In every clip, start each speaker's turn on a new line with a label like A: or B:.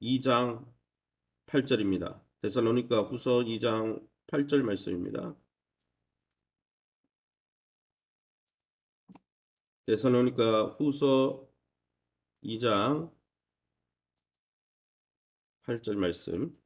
A: 2장 8절입니다. 데살로니가 후서 2장 8절 말씀입니다. 데살로니가 후서 2장 8절 말씀.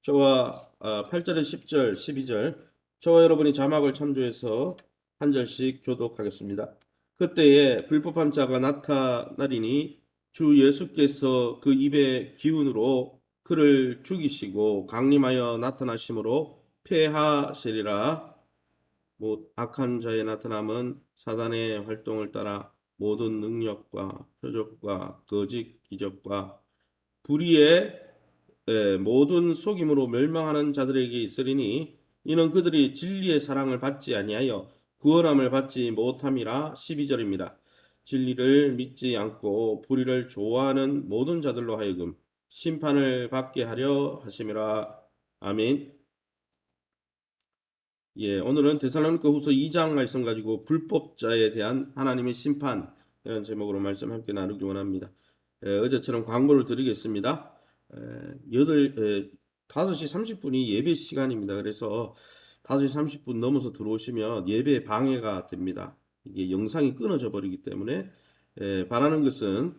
A: 저와 8절에 10절, 12절 저와 여러분이 자막을 참조해서 한 절씩 교독하겠습니다. 그때에 불법한 자가 나타나리니 주 예수께서 그 입의 기운으로 그를 죽이시고 강림하여 나타나심으로 폐하시리라. 악한 자의 나타남은 사단의 활동을 따라 모든 능력과 표적과 거짓 기적과 불의의 모든 속임으로 멸망하는 자들에게 있으리니 이는 그들이 진리의 사랑을 받지 아니하여 구원함을 받지 못함이라. 12절입니다. 진리를 믿지 않고 불의를 좋아하는 모든 자들로 하여금 심판을 받게 하려 하심이라. 아멘. 오늘은 데살로니가 후서 2장 말씀 가지고 불법자에 대한 하나님의 심판, 이런 제목으로 말씀 함께 나누기 원합니다. 어제처럼 광고를 드리겠습니다. 5시 30분이 예배 시간입니다. 그래서 5시 30분 넘어서 들어오시면 예배 방해가 됩니다. 이게 영상이 끊어져 버리기 때문에 바라는 것은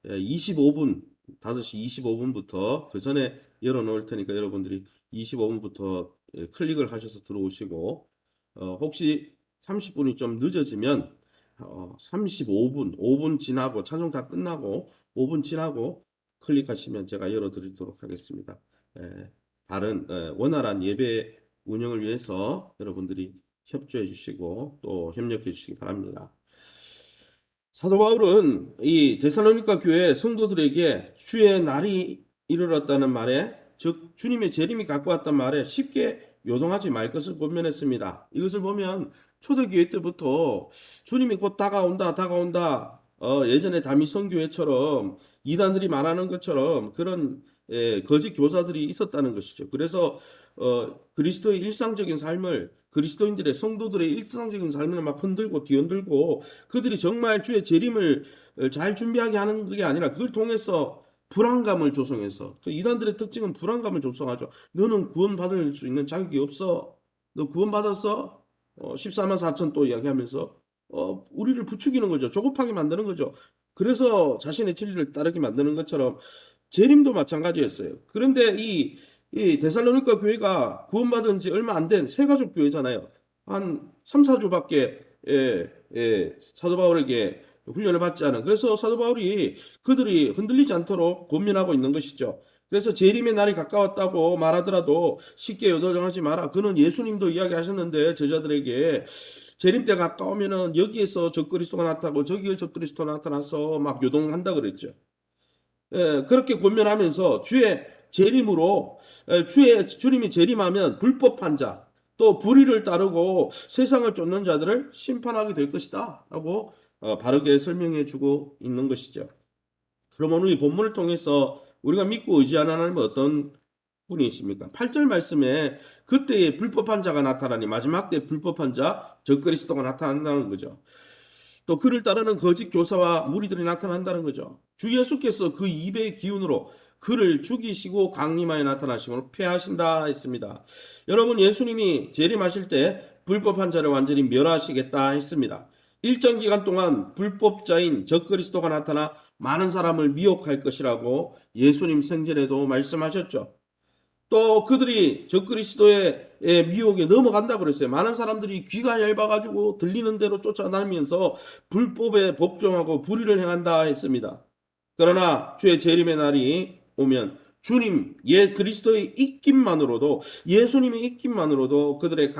A: 25분, 5시 25분부터 그 전에 열어놓을 테니까 여러분들이 25분부터 클릭을 하셔서 들어오시고, 혹시 30분이 좀 늦어지면 35분, 5분 지나고 찬송 다 끝나고 5분 지나고 클릭하시면 제가 열어드리도록 하겠습니다. 바른 원활한 예배 운영을 위해서 여러분들이 협조해 주시고 또 협력해 주시기 바랍니다. 사도 바울은 이 데살로니가 교회 성도들에게 주의 날이 이르렀다는 말에, 즉 주님의 재림이 가까웠단 말에 쉽게 요동하지 말 것을 권면했습니다. 이것을 보면 초대교회 때부터 주님이 곧 다가온다, 예전에 다미성교회처럼 이단들이 말하는 것처럼 그런 거짓 교사들이 있었다는 것이죠. 그래서 그리스도의 일상적인 삶을, 그리스도인들의 성도들의 일상적인 삶을 막 흔들고 뒤흔들고 그들이 정말 주의 재림을 잘 준비하게 하는 그게 아니라 그걸 통해서 불안감을 조성해서, 그 이단들의 특징은 불안감을 조성하죠. 너는 구원받을 수 있는 자격이 없어. 너 구원받았어? 14만 4천 또 이야기하면서 우리를 부추기는 거죠. 조급하게 만드는 거죠. 그래서 자신의 진리를 따르게 만드는 것처럼 재림도 마찬가지였어요. 그런데 이 데살로니가 교회가 구원받은 지 얼마 안 된 새가족 교회잖아요. 한 3, 4주밖에 사도 바울에게 훈련을 받지 않은. 그래서 사도 바울이 그들이 흔들리지 않도록 권면하고 있는 것이죠. 그래서 재림의 날이 가까웠다고 말하더라도 쉽게 요동하지 마라. 그는 예수님도 이야기하셨는데 제자들에게 재림 때 가까우면은 여기에서 적그리스도가 나타나고 저기에 적그리스도가 나타나서 막 요동한다 그랬죠. 그렇게 권면하면서 주의 재림으로, 주님이 재림하면 불법한 자, 또 불의를 따르고 세상을 쫓는 자들을 심판하게 될 것이다 라고 바르게 설명해 주고 있는 것이죠. 그럼 오늘 이 본문을 통해서 우리가 믿고 의지하는 하나님은 어떤 분이십니까? 8절 말씀에 그때에 불법한 자가 나타나니, 마지막 때 불법한 자, 적그리스도가 나타난다는 거죠. 또 그를 따르는 거짓 교사와 무리들이 나타난다는 거죠. 주 예수께서 그 입의 기운으로 그를 죽이시고 강림하여 나타나심으로 패하신다 했습니다. 여러분, 예수님이 재림하실 때 불법한 자를 완전히 멸하시겠다 했습니다. 일정 기간 동안 불법자인 적그리스도가 나타나 많은 사람을 미혹할 것이라고 예수님 생전에도 말씀하셨죠. 또 그들이 적그리스도의 미혹에 넘어간다고 그랬어요. 많은 사람들이 귀가 얇아가지고 들리는 대로 쫓아다니면서 불법에 복종하고 불의를 행한다 했습니다. 그러나 주의 재림의 날이 오면 주님, 그리스도의 입김만으로도, 예수님의 입김만으로도 그들의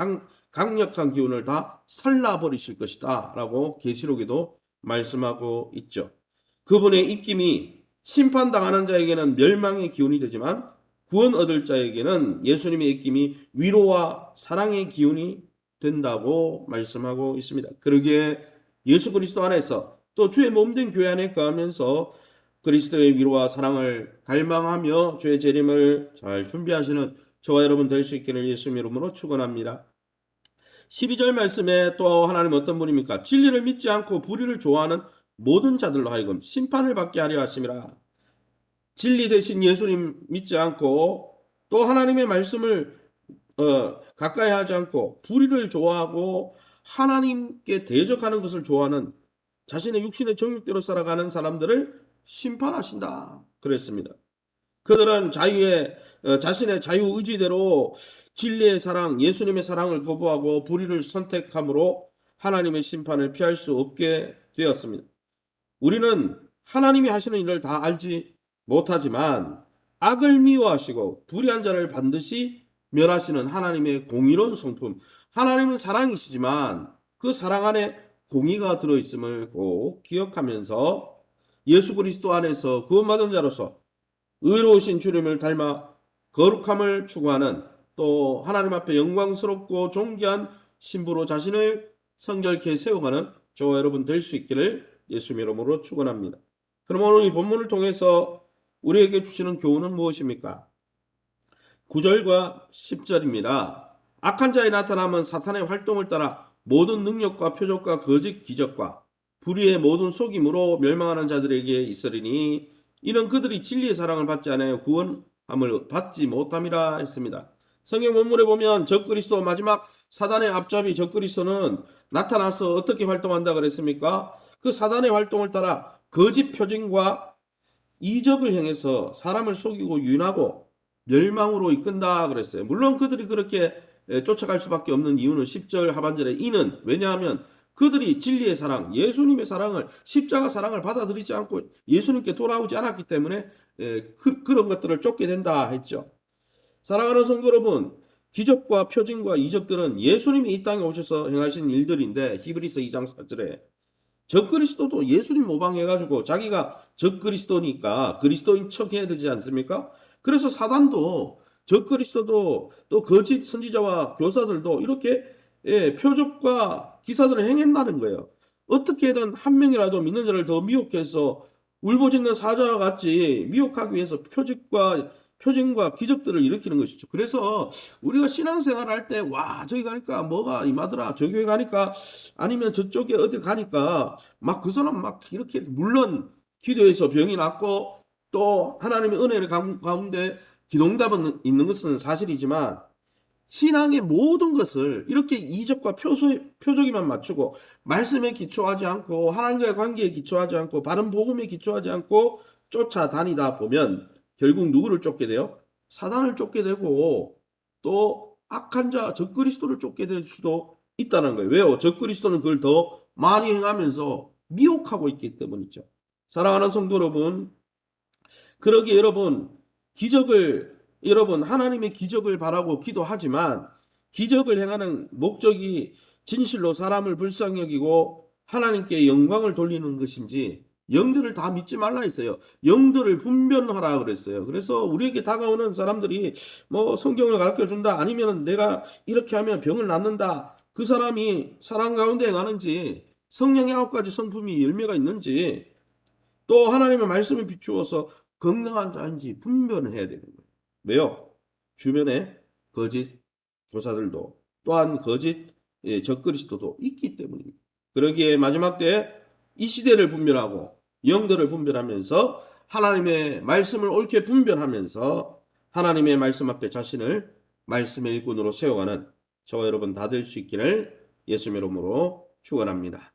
A: 강력한 기운을 다 살라버리실 것이다 라고 계시록에도 말씀하고 있죠. 그분의 입김이 심판당하는 자에게는 멸망의 기운이 되지만 구원 얻을 자에게는 예수님의 입김이 위로와 사랑의 기운이 된다고 말씀하고 있습니다. 그러기에 예수 그리스도 안에서 또 주의 몸된 교회 안에 거하면서 그리스도의 위로와 사랑을 갈망하며 주의 재림을 잘 준비하시는 저와 여러분 될 수 있기를 예수님 이름으로 축원합니다. 12절 말씀에 또 하나님 어떤 분입니까? 진리를 믿지 않고 불의를 좋아하는 모든 자들로 하여금 심판을 받게 하려 하심이라. 진리 대신 예수님 믿지 않고 또 하나님의 말씀을 가까이 하지 않고 불의를 좋아하고 하나님께 대적하는 것을 좋아하는 자신의 육신의 정욕대로 살아가는 사람들을 심판하신다 그랬습니다. 그들은 자신의 자유 의지대로 진리의 사랑, 예수님의 사랑을 거부하고 불의를 선택함으로 하나님의 심판을 피할 수 없게 되었습니다. 우리는 하나님이 하시는 일을 다 알지 못하지만 악을 미워하시고 불의한 자를 반드시 멸하시는 하나님의 공의로운 성품. 하나님은 사랑이시지만 그 사랑 안에 공의가 들어있음을 꼭 기억하면서 예수 그리스도 안에서 구원받은 자로서 의로우신 주님을 닮아 거룩함을 추구하는 또 하나님 앞에 영광스럽고 존귀한 신부로 자신을 성결케 세워가는 저와 여러분 될 수 있기를 예수님 이름으로 축원합니다. 그럼 오늘 이 본문을 통해서 우리에게 주시는 교훈은 무엇입니까? 9절과 10절입니다. 악한 자의 나타남은 사탄의 활동을 따라 모든 능력과 표적과 거짓 기적과 불의의 모든 속임으로 멸망하는 자들에게 있으리니 이는 그들이 진리의 사랑을 받지 않아 구원함을 받지 못함이라 했습니다. 성경 본문에 보면 적그리스도 마지막 사단의 앞잡이 적그리스도는 나타나서 어떻게 활동한다 그랬습니까? 그 사단의 활동을 따라 거짓 표징과 이적을 행해서 사람을 속이고 유인하고 멸망으로 이끈다 그랬어요. 물론 그들이 그렇게 쫓아갈 수밖에 없는 이유는 10절 하반절에 이는 왜냐하면 그들이 진리의 사랑, 예수님의 사랑을 십자가 사랑을 받아들이지 않고 예수님께 돌아오지 않았기 때문에 그런 것들을 쫓게 된다 했죠. 사랑하는 성도 여러분, 기적과 표징과 이적들은 예수님이 이 땅에 오셔서 행하신 일들인데 히브리서 2장 4절에 적그리스도도 예수님 모방해가지고 자기가 적그리스도니까 그리스도인 척해야 되지 않습니까? 그래서 사단도 적그리스도도 또 거짓 선지자와 교사들도 이렇게 표적과 기사들을 행했다는 거예요. 어떻게든 한 명이라도 믿는 자를 더 미혹해서 울부짖는 사자와 같이 미혹하기 위해서 표징과 기적들을 일으키는 것이죠. 그래서 우리가 신앙생활 할 때, 와, 저기 가니까 뭐가 임하더라. 저 교회 가니까 아니면 저쪽에 어디 가니까 막 그 사람 막 이렇게, 물론 기도해서 병이 낫고 또 하나님의 은혜를 가운데 기도응답은 있는 것은 사실이지만 신앙의 모든 것을 이렇게 이적과 표적에만 맞추고 말씀에 기초하지 않고 하나님과의 관계에 기초하지 않고 바른 복음에 기초하지 않고 쫓아다니다 보면 결국 누구를 쫓게 돼요? 사단을 쫓게 되고 또 악한 자 적그리스도를 쫓게 될 수도 있다는 거예요. 왜요? 적그리스도는 그걸 더 많이 행하면서 미혹하고 있기 때문이죠. 사랑하는 성도 여러분, 그러기에 여러분 하나님의 기적을 바라고 기도하지만 기적을 행하는 목적이 진실로 사람을 불쌍히 여기고 하나님께 영광을 돌리는 것인지 영들을 다 믿지 말라 했어요. 영들을 분별하라 그랬어요. 그래서 우리에게 다가오는 사람들이 뭐 성경을 가르쳐 준다 아니면 내가 이렇게 하면 병을 낫는다. 그 사람이 사랑 가운데 행하는지 성령의 9가지 성품이 열매가 있는지 또 하나님의 말씀에 비추어서 건강한 자인지 분별을 해야 되는 거예요. 왜요? 주변에 거짓 교사들도 또한 거짓 적그리스도도 있기 때문입니다. 그러기에 마지막 때에 이 시대를 분별하고 영들을 분별하면서 하나님의 말씀을 옳게 분별하면서 하나님의 말씀 앞에 자신을 말씀의 일꾼으로 세워가는 저와 여러분 다 될 수 있기를 예수의 이름으로 축원합니다.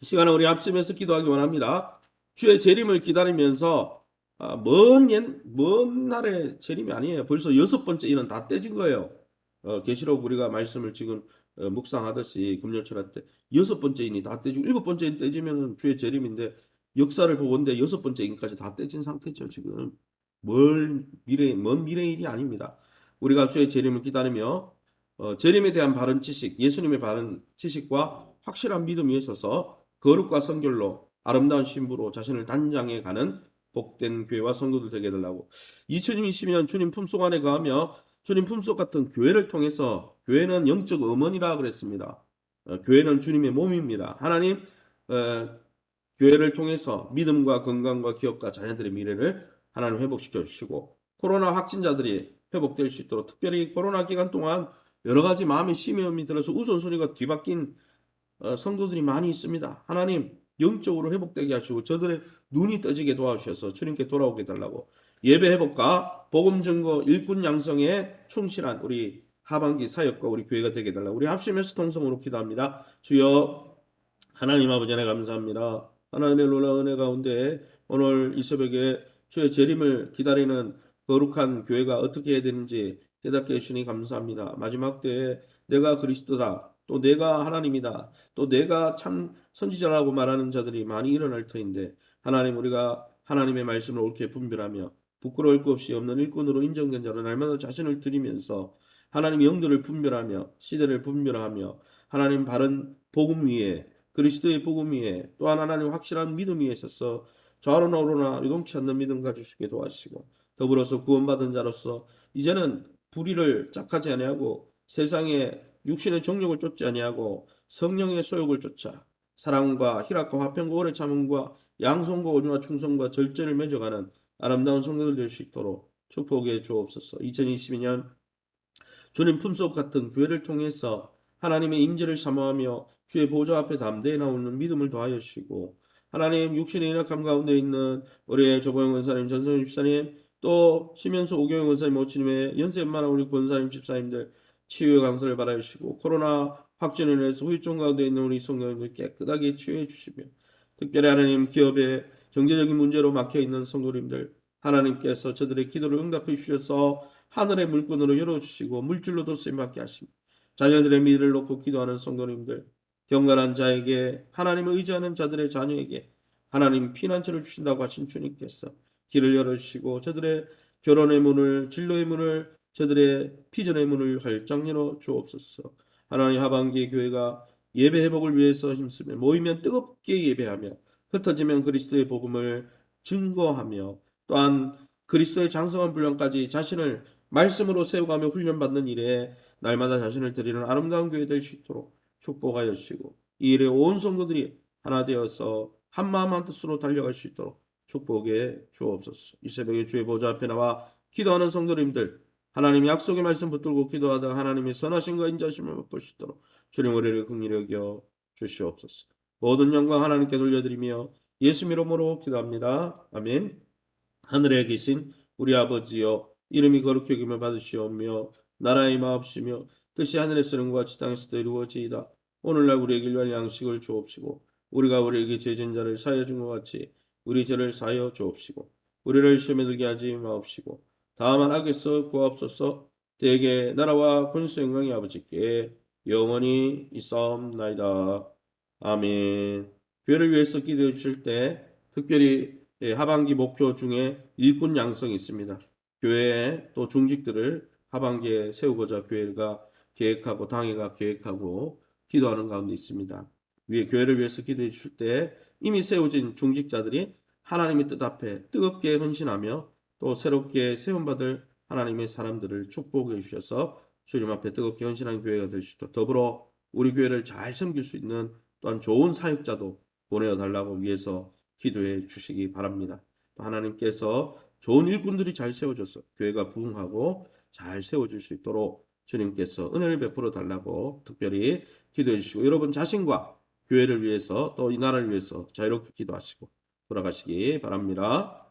A: 이 시간에 우리 합심해서 기도하기 원합니다. 주의 재림을 기다리면서 먼 날의 재림이 아니에요. 벌써 6번째 인은 다 떼진 거예요. 계시록 우리가 말씀을 지금 묵상하듯이 금요철 때 6번째 인이 다 떼지고 7번째 인 떼지면 주의 재림인데 역사를 보건대 6번째 인까지 다 떼진 상태죠. 지금 먼 미래 일이 아닙니다. 우리가 주의 재림을 기다리며 재림에 대한 바른 지식, 예수님의 바른 지식과 확실한 믿음이 있어서 거룩과 성결로 아름다운 신부로 자신을 단장해 가는 복된 교회와 성도들 되게 해달라고 2020년 주님 품속 안에 거하며 주님 품속 같은 교회를 통해서 교회는 영적 어머니라 그랬습니다. 교회는 주님의 몸입니다. 하나님 교회를 통해서 믿음과 건강과 기업과 자녀들의 미래를 하나님 회복시켜 주시고 코로나 확진자들이 회복될 수 있도록 특별히 코로나 기간 동안 여러 가지 마음의 심염이 들어서 우선순위가 뒤바뀐 성도들이 많이 있습니다. 하나님 영적으로 회복되게 하시고 저들의 눈이 떠지게 도와주셔서 주님께 돌아오게 해달라고, 예배 회복과 복음 증거 일꾼 양성에 충실한 우리 하반기 사역과 우리 교회가 되게 해달라고 우리 합심해서 통성으로 기도합니다. 주여 하나님 아버지 하나님 감사합니다. 하나님의 놀라운 은혜 가운데 오늘 이 새벽에 주의 재림을 기다리는 거룩한 교회가 어떻게 해야 되는지 깨닫게 해주시니 감사합니다. 마지막 때에 내가 그리스도다, 또 내가 하나님이다, 또 내가 참 선지자라고 말하는 자들이 많이 일어날 터인데, 하나님 우리가 하나님의 말씀을 옳게 분별하며 부끄러울 것 없이 없는 일꾼으로 인정된 자로 날마다 자신을 드리면서 하나님 영들을 분별하며 시대를 분별하며 하나님 바른 복음 위에, 그리스도의 복음 위에, 또한 하나님 확실한 믿음 위에 있어서 좌로나 우로나 요동치 않는 믿음 가지시게 도와주시고, 더불어서 구원받은 자로서 이제는 불의를 짝하지 아니하고 세상의 육신의 정욕을 쫓지 아니하고 성령의 소욕을 쫓아 사랑과 희락과 화평과 오래 참음과 양손과 온유와 충성과 절제를 맺어가는 아름다운 성도들 될 수 있도록 축복해 주옵소서. 2022년 주님 품속 같은 교회를 통해서 하나님의 임재를 사모하며 주의 보좌 앞에 담대히 나오는 믿음을 더하여 주시고, 하나님 육신의 연약함 가운데 있는 우리의 조보영 원사님, 전성현 집사님, 또 심연수 오경영 원사님, 모치님의 연세 웬만한 우리 권사님, 집사님들 치유의 강서를 바라여 주시고, 코로나 확진으로 인해서 후유증 가운데 있는 우리 성도님들 깨끗하게 치유해 주시며, 특별히 하나님 기업의 경제적인 문제로 막혀있는 성도님들 하나님께서 저들의 기도를 응답해 주셔서 하늘의 물건으로 열어주시고 물질로도 쓰임받게 하시고, 자녀들의 미래를 놓고 기도하는 성도님들, 경건한 자에게, 하나님을 의지하는 자들의 자녀에게 하나님 피난처를 주신다고 하신 주님께서 길을 열어주시고 저들의 결혼의 문을, 진로의 문을, 저들의 비전의 문을 활짝 열어 주옵소서. 하나님 하반기 교회가 예배 회복을 위해서 힘쓰며 모이면 뜨겁게 예배하며 흩어지면 그리스도의 복음을 증거하며, 또한 그리스도의 장성한 분량까지 자신을 말씀으로 세워가며 훈련받는 일에 날마다 자신을 드리는 아름다운 교회 될 수 있도록 축복하여 주시고, 이 일에 온 성도들이 하나 되어서 한 마음 한 뜻으로 달려갈 수 있도록 축복해 주옵소서. 이 새벽에 주의 보좌 앞에 나와 기도하는 성도님들, 하나님의 약속의 말씀 붙들고 기도하다가 하나님의 선하심과 인자심을 맛볼 수 있도록 주님 우리를 긍휼히 여겨 주시옵소서. 모든 영광 하나님께 돌려드리며 예수 이름으로 기도합니다. 아멘. 하늘에 계신 우리 아버지여, 이름이 거룩히 여김을 받으시오며 나라의 마옵시며 뜻이 하늘에서는 같이 땅에서도 이루어지이다. 오늘날 우리에게 일용할 양식을 주옵시고, 우리가 우리에게 죄진 자를 사하여 준 것 같이 우리 죄를 사하여 주옵시고, 우리를 시험에 들게 하지 마옵시고 다만 악에서 구하옵소서. 대개 나라와 권세 영광이 아버지께 영원히 있사옵나이다. 아멘. 교회를 위해서 기도해 주실 때 특별히 하반기 목표 중에 일꾼 양성이 있습니다. 교회에 또 중직들을 하반기에 세우고자 교회가 계획하고 당회가 계획하고 기도하는 가운데 있습니다. 위에 교회를 위해서 기도해 주실 때 이미 세워진 중직자들이 하나님의 뜻 앞에 뜨겁게 헌신하며 또 새롭게 세움받을 하나님의 사람들을 축복해 주셔서 주님 앞에 뜨겁게 헌신한 교회가 될 수 있도록, 더불어 우리 교회를 잘 섬길 수 있는 또한 좋은 사역자도 보내어 달라고 위해서 기도해 주시기 바랍니다. 또 하나님께서 좋은 일꾼들이 잘 세워져서 교회가 부흥하고 잘 세워질 수 있도록 주님께서 은혜를 베풀어 달라고 특별히 기도해 주시고, 여러분 자신과 교회를 위해서 또 이 나라를 위해서 자유롭게 기도하시고 돌아가시기 바랍니다.